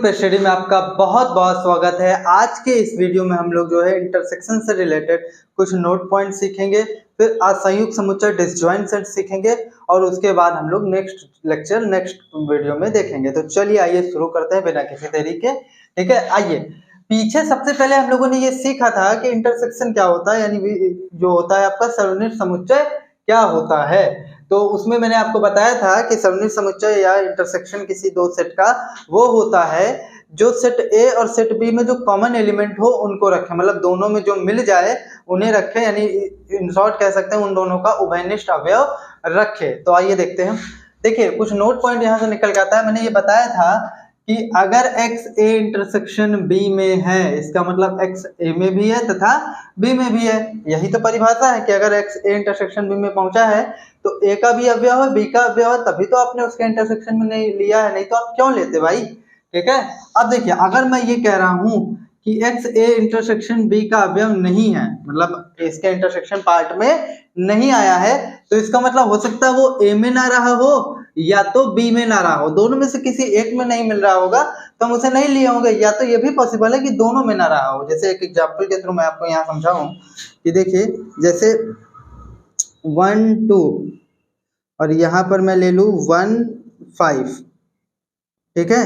पे स्टडी में आपका बहुत बहुत स्वागत है। आज के इस वीडियो में हम लोग जो है इंटरसेक्शन से रिलेटेड कुछ नोट पॉइंट सीखेंगे, फिर असंयुक्त समुच्चय डिसजॉइंट सेट सीखेंगे और उसके बाद हम लोग नेक्स्ट वीडियो में देखेंगे। तो चलिए आइए शुरू करते हैं बिना किसी देरी के। ठीक है, आइए पीछे सबसे पहले हम लोगों ने ये सीखा था कि इंटरसेक्शन क्या होता है, यानी जो होता है आपका सर्वनिष्ठ समुच्चय क्या होता है। तो उसमें मैंने आपको बताया था कि सर्वनिष्ठ समुच्चय या इंटरसेक्शन किसी दो सेट का वो होता है जो सेट ए और सेट बी में जो कॉमन एलिमेंट हो उनको रखे, मतलब दोनों में जो मिल जाए उन्हें रखे, यानी इन शॉर्ट कह सकते हैं उन दोनों का उभयनिष्ठ अवयव रखे। तो आइए देखते हैं। देखिए कुछ नोट पॉइंट यहाँ से निकल के आता है। मैंने ये बताया था कि अगर x a इंटरसेक्शन b में है, इसका मतलब x a में भी है तथा b में भी है। यही तो परिभाषा है कि अगर x a इंटरसेक्शन b में पहुंचा है तो a का भी अवयव है, b का अवयव है, तभी तो आपने उसके इंटरसेक्शन में नहीं लिया है, नहीं तो आप क्यों लेते भाई। ठीक है, अब देखिए अगर मैं ये कह रहा हूं कि x a इंटरसेक्शन b का अवयव नहीं है, मतलब इसके इंटरसेक्शन पार्ट में नहीं आया है, तो इसका मतलब हो सकता है वो a में ना रहा हो या तो b में ना रहा हो, दोनों में से किसी एक में नहीं मिल रहा होगा तो हम उसे नहीं लिए होंगे, या तो ये भी पॉसिबल है कि दोनों में ना रहा हो। जैसे एक एग्जांपल के थ्रू मैं आपको यहाँ समझाऊं कि देखिए जैसे 1 2 और यहाँ पर मैं ले लूँ 1 5। ठीक है,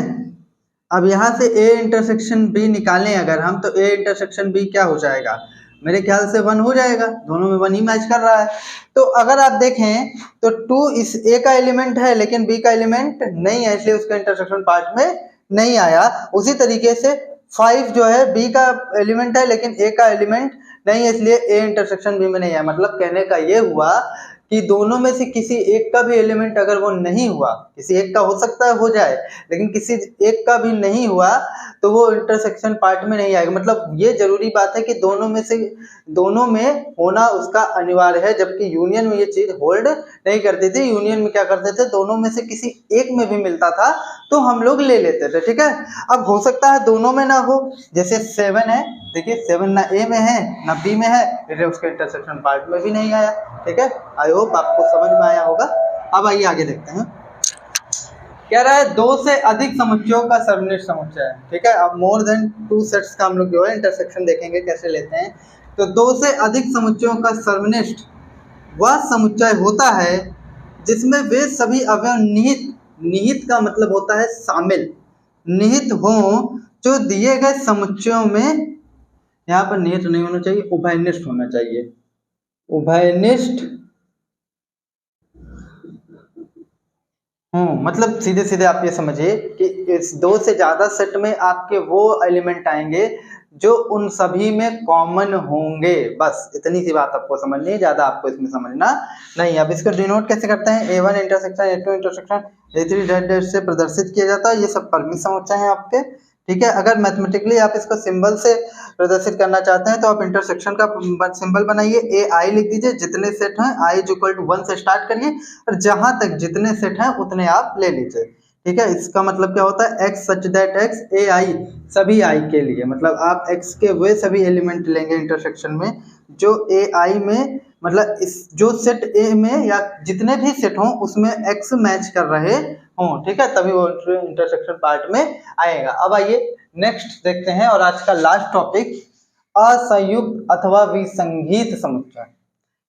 अब यहाँ से a इंटरसेक्शन b निकालें अगर हम, तो a इंटरसेक्शन b क्या हो जाएगा, मेरे ख्याल से 1 हो जाएगा, दोनों में 1 ही मैच कर रहा है। तो अगर आप देखें तो 2 इस a का एलिमेंट है लेकिन b का एलिमेंट नहीं है, इसलिए उसका इंटरसेक्शन पार्ट में नहीं आया। उसी तरीके से 5 जो है b का एलिमेंट है लेकिन a का एलिमेंट नहीं है, इसलिए a इंटरसेक्शन b में नहीं है। मतलब कहने का ये हुआ कि दोनों में से किसी एक का भी एलिमेंट अगर वो नहीं हुआ, किसी एक का हो सकता है हो जाए लेकिन किसी एक का भी नहीं हुआ तो वो इंटरसेक्शन पार्ट में नहीं आएगा। मतलब ये जरूरी बात है कि दोनों में होना उसका अनिवार्य है, जबकि यूनियन में ये चीज होल्ड नहीं करती थी। यूनियन में क्या करते थे, दोनों में से किसी एक में भी मिलता था तो हम लोग ले लेते थे। ठीक है, अब हो सकता है दोनों में ना हो, जैसे 7 है, देखिए 7 ना ए में है ना बी में है, इसलिए उसके इंटरसेक्शन पार्ट में भी नहीं आया। ठीक है, आई होप आपको समझ में आया होगा। अब आइए आगे देखते हैं। कह रहा है 2 से अधिक समुच्चयों का सर्वनिष्ठ समुच्चय है। ठीक है, अब मोर देन 2 सेट्स का हम लोग जो है इंटरसेक्शन देखेंगे कैसे लेते हैं। तो 2 से अधिक समुच्चयों का सर्वनिष्ठ वह समुच्चय होता है जिसमें वे सभी अवयव निहित का मतलब होता है शामिल, निहित हो जो दिए गए समुच्चयों में, यहाँ पर निहित नहीं होना चाहिए, उभयनिष्ठ होना चाहिए, उभयनिष्ठ मतलब सीधे सीधे आप ये समझिए कि इस 2 से ज्यादा सेट में आपके वो एलिमेंट आएंगे जो उन सभी में कॉमन होंगे। बस इतनी सी बात आपको समझनी है, ज्यादा आपको इसमें समझना नहीं। अब इसको डिनोट कैसे करते हैं, A1 intersection A2 intersection A3 dash dash से प्रदर्शित किया जाता है। ये सब परिमित समुच्चय हैं आपके। ठीक है, अगर मैथमेटिकली आप इसको सिंबल से प्रदर्शित करना चाहते हैं तो आप इंटरसेक्शन का सिंबल बनाइए, ए आई लिख दीजिए, जितने सेट हैं i = 1 से स्टार्ट करिए और जहां तक जितने सेट हैं उतने आप ले लीजिए। ठीक है, इसका मतलब क्या होता है, x सच दैट x ए आई सभी i के लिए, मतलब आप x के वे सभी एलिमेंट लेंगे इंटरसेक्शन में जो ए आई में, मतलब इस जो सेट ए में या जितने भी सेट हों उसमें x मैच कर रहे हों। ठीक है, तभी वो इंटरसेक्शन पार्ट में आएगा। अब आइए नेक्स्ट देखते हैं और आज का लास्ट टॉपिक असंयुक्त अथवा विसंगीत समुच्चय।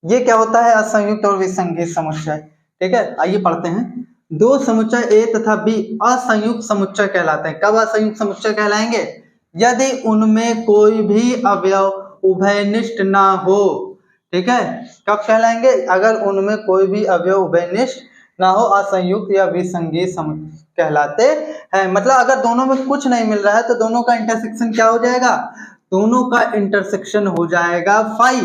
ये क्या होता है असंयुक्त और विसंगीत समुच्चय। ठीक है, आइए पढ़ते हैं। 2 समुच्चय A तथा B असंयुक्त समुच्चय कहलाते हैं। कब असंयुक्त समुच्चय कहलाएंगे, यदि उनमें कोई भी अवयव उभयनिष्ठ ना हो। ठीक है, कब कहलाएंगे, अगर उनमें कोई भी अवयव उभयनिष्ठ ना हो, असंयुक्त या विसंगीत समुच्चय कहलाते हैं। मतलब अगर दोनों में कुछ नहीं मिल रहा है तो दोनों का इंटरसेक्शन क्या हो जाएगा, दोनों का इंटरसेक्शन हो जाएगा फाई।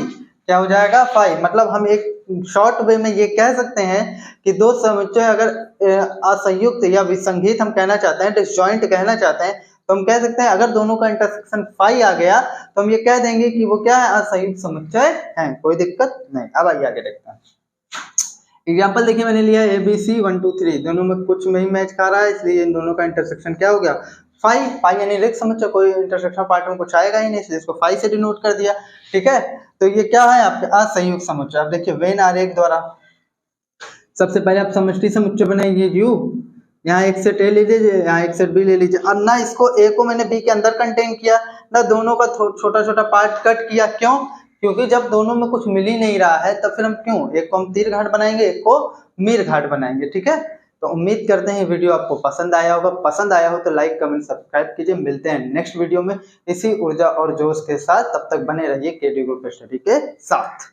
क्या हो जाएगा, फाई। मतलब हम एक शॉर्ट वे में ये कह सकते हैं कि 2 समुच्चय अगर असंयुक्त या विसंगीत हम कहना चाहते हैं, डिसजॉइंट कहना चाहते हैं, तो हम कह सकते हैं अगर दोनों का इंटरसेक्शन फाई आ गया तो हम ये कह देंगे कि वो क्या है, असंयुक्त समुच्चय है, कोई दिक्कत नहीं। अब आइए आगे देखते हैं। एग्जाम्पल देखिए, मैंने लिया ABC 1 2 3, दोनों में कुछ नहीं मैच खा रहा है, इसलिए इन दोनों का इंटरसेक्शन क्या हो गया, फाई। फाई यानी रिक्त समुच्चय, कोई इंटरसेक्शन पार्ट में कुछ आएगा ही नहीं, इसलिए इसको फाई से डिनोट कर दिया। ठीक है, तो ये क्या है आपके असंयुक्त समुच्चय। अब देखिए वेन आरेख द्वारा सबसे पहले आप समष्टि समुच्चय बनाइए U, यहाँ एक सेट ए ले लीजिए, यहाँ एक सेट बी ले लीजिए। अब ना इसको ए को मैंने बी के अंदर कंटेन किया, ना दोनों का छोटा छोटा पार्ट कट किया। क्यों? क्योंकि जब दोनों में कुछ मिल ही नहीं रहा है तब फिर हम क्यों एक को हम तीर घाट बनाएंगे, एक को मीर घाट बनाएंगे। ठीक है, तो उम्मीद करते हैं वीडियो आपको पसंद आया होगा। पसंद आया हो तो लाइक कमेंट सब्सक्राइब कीजिए। मिलते हैं नेक्स्ट वीडियो में इसी ऊर्जा और जोश के साथ। तब तक बने रहिए केडी ग्रुप स्टडी के साथ।